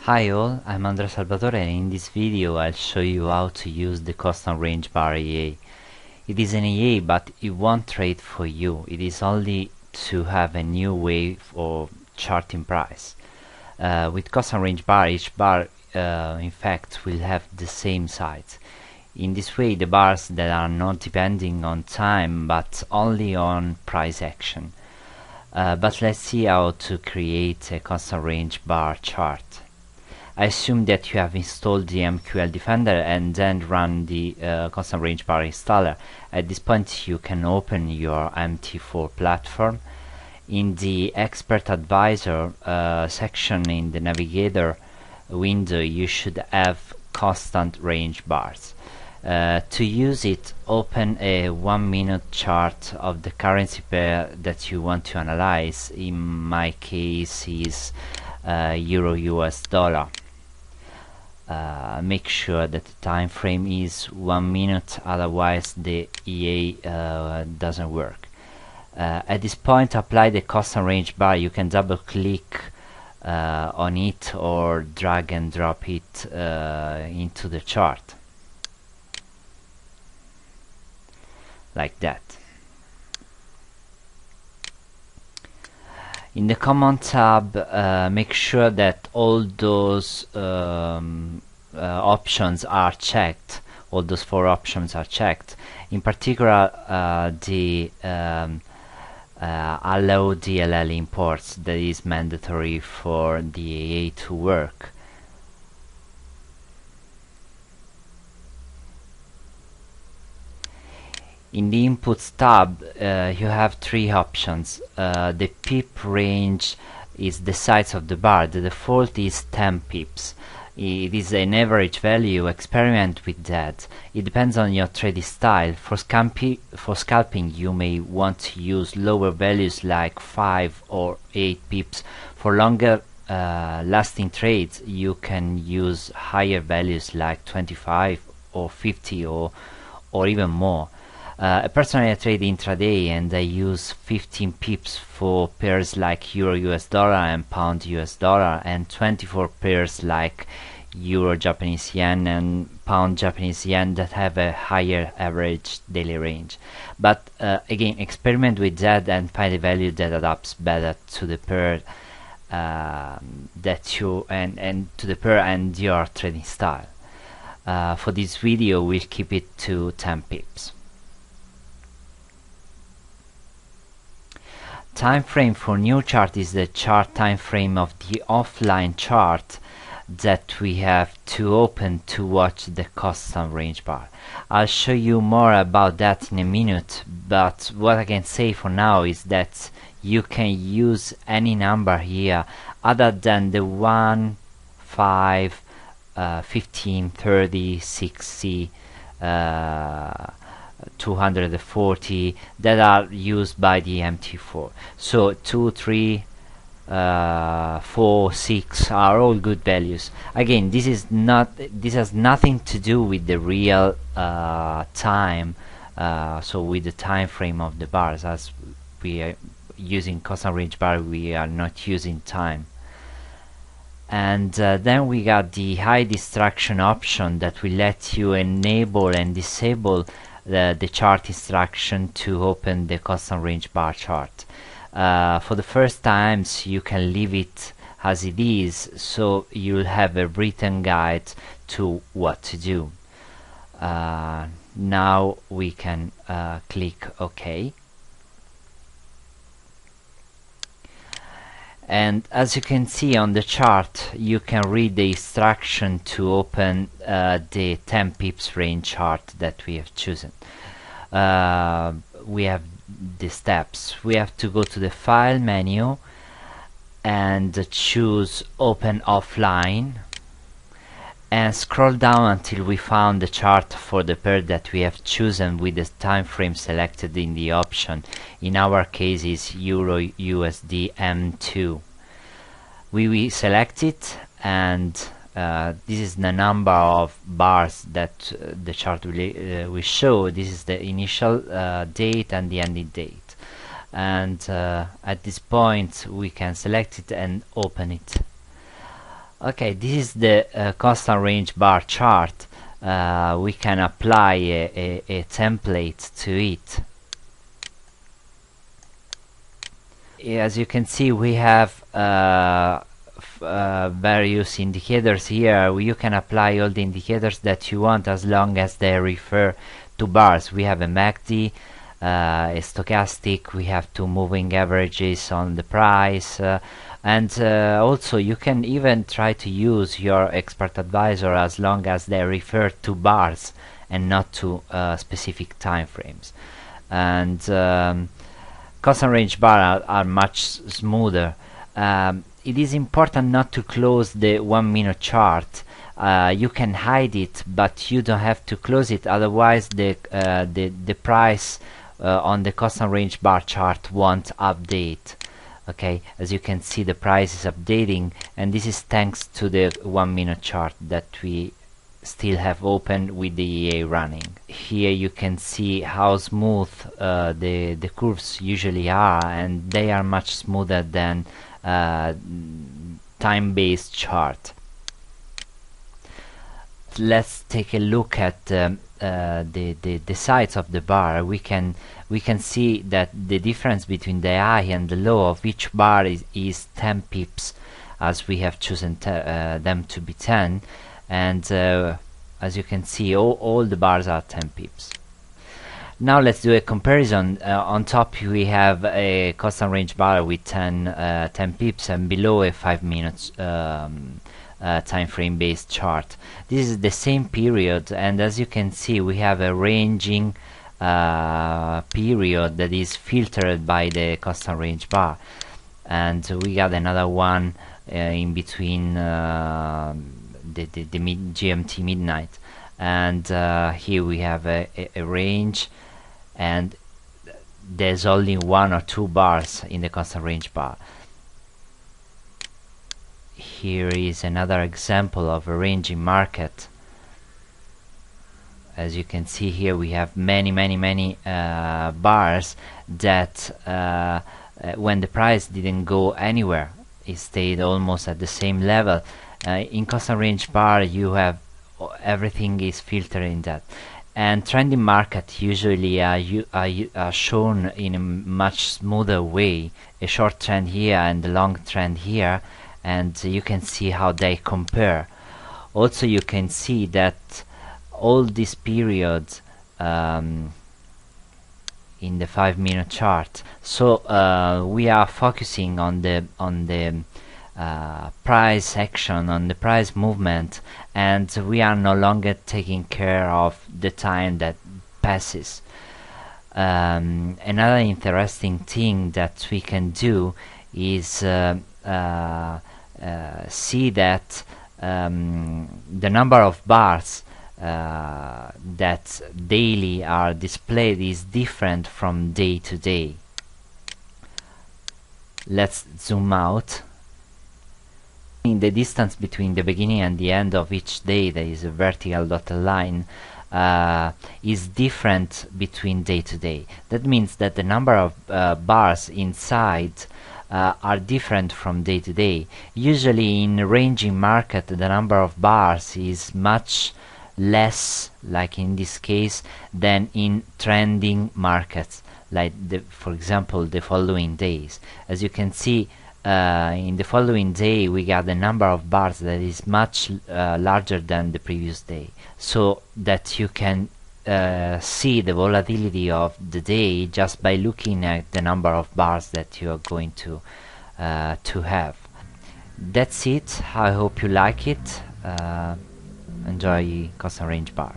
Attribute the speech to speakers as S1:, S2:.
S1: Hi all, I'm Andrea Salvatore and in this video I'll show you how to use the custom range bar EA. It is an EA but it won't trade for you, it is only to have a new way of charting price. With custom range bar, each bar in fact will have the same size. In this way the bars that are not depending on time but only on price action. But let's see how to create a custom range bar chart. I assume that you have installed the MQL Defender and then run the custom range bar installer. At this point you can open your MT4 platform. In the Expert Advisor section in the navigator window you should have constant range bars. To use it, open a 1 minute chart of the currency pair that you want to analyze. In my case is Euro US dollar. Make sure that the time frame is 1 minute, otherwise the EA doesn't work. At this point apply the custom range bar. You can double click on it or drag and drop it into the chart like that. In the command tab, make sure that all those options are checked. All those 4 options are checked. In particular, the allow DLL imports, that is mandatory for the EA to work. In the inputs tab you have 3 options. The pip range is the size of the bar. The default is 10 pips. It is an average value. Experiment with that. It depends on your trading style. For scalping you may want to use lower values like 5 or 8 pips. For longer lasting trades you can use higher values like 25 or 50 or even more. Personally I trade intraday and I use 15 pips for pairs like Euro US dollar and Pound US dollar, and 24 pairs like Euro Japanese yen and Pound Japanese yen that have a higher average daily range. But again, experiment with that and find a value that adapts better to the pair that you and to the pair and your trading style. For this video we'll keep it to 10 pips. Time frame for new chart is the chart time frame of the offline chart that we have to open to watch the custom range bar. I'll show you more about that in a minute, but what I can say for now is that you can use any number here other than the 1, 5, 15, 30, 60, 240 that are used by the MT4. So 2, 3, 4, 6 are all good values. Again, this has nothing to do with the real time, so with the time frame of the bars. As we are using custom range bar, we are not using time. And then we got the high distraction option that will let you enable and disable the chart instruction to open the custom range bar chart. For the first times you can leave it as it is, so you'll have a written guide to what to do. Now we can click OK. And as you can see on the chart, you can read the instruction to open the 10 pips range chart that we have chosen. We have the steps. We have to go to the File menu and choose Open Offline and scroll down until we found the chart for the pair that we have chosen with the time frame selected in the option. In our case is Euro USD M2. We select it, and this is the number of bars that the chart will show. This is the initial date and the ending date, and at this point we can select it and open it. Okay, this is the constant range bar chart. We can apply a template to it. As you can see, we have various indicators here. You can apply all the indicators that you want as long as they refer to bars. We have a MACD, a stochastic, we have two moving averages on the price, and also you can even try to use your expert advisor as long as they refer to bars and not to specific time frames. And constant range bar are much smoother. It is important not to close the 1 minute chart. You can hide it, but you don't have to close it, otherwise the price on the constant range bar chart won't update. Okay, as you can see, the price is updating, and this is thanks to the 1 minute chart that we still have open with the EA running. Here you can see how smooth the curves usually are, and they are much smoother than time-based chart. Let's take a look at the sides of the bar. We can see that the difference between the high and the low of each bar is 10 pips, as we have chosen them to be 10, and as you can see, all the bars are 10 pips. Now let's do a comparison. On top we have a constant range bar with 10 pips, and below a 5 minutes time frame based chart. This is the same period, and as you can see, we have a ranging period that is filtered by the constant range bar, and we got another one in between the GMT midnight, and here we have a range, and there's only 1 or 2 bars in the constant range bar. Here is another example of a ranging market. As you can see here, we have many bars that when the price didn't go anywhere, it stayed almost at the same level. In constant range bar, you have everything is filtered in that. And trending market usually are shown in a much smoother way, a short trend here and a long trend here, and you can see how they compare. Also you can see that all these periods in the 5 minute chart. So we are focusing on the price action, on the price movement, and we are no longer taking care of the time that passes. Another interesting thing that we can do is see that the number of bars that daily are displayed is different from day to day. Let's zoom out. In the distance between the beginning and the end of each day, there is a vertical dotted line, is different between day to day. That means that the number of bars inside are different from day to day. Usually in a ranging market, the number of bars is much less, like in this case, than in trending markets, like for example the following days. As you can see, in the following day we got the number of bars that is much larger than the previous day, so that you can see the volatility of the day just by looking at the number of bars that you are going to have. That's it. I hope you like it. Enjoy constant range bar.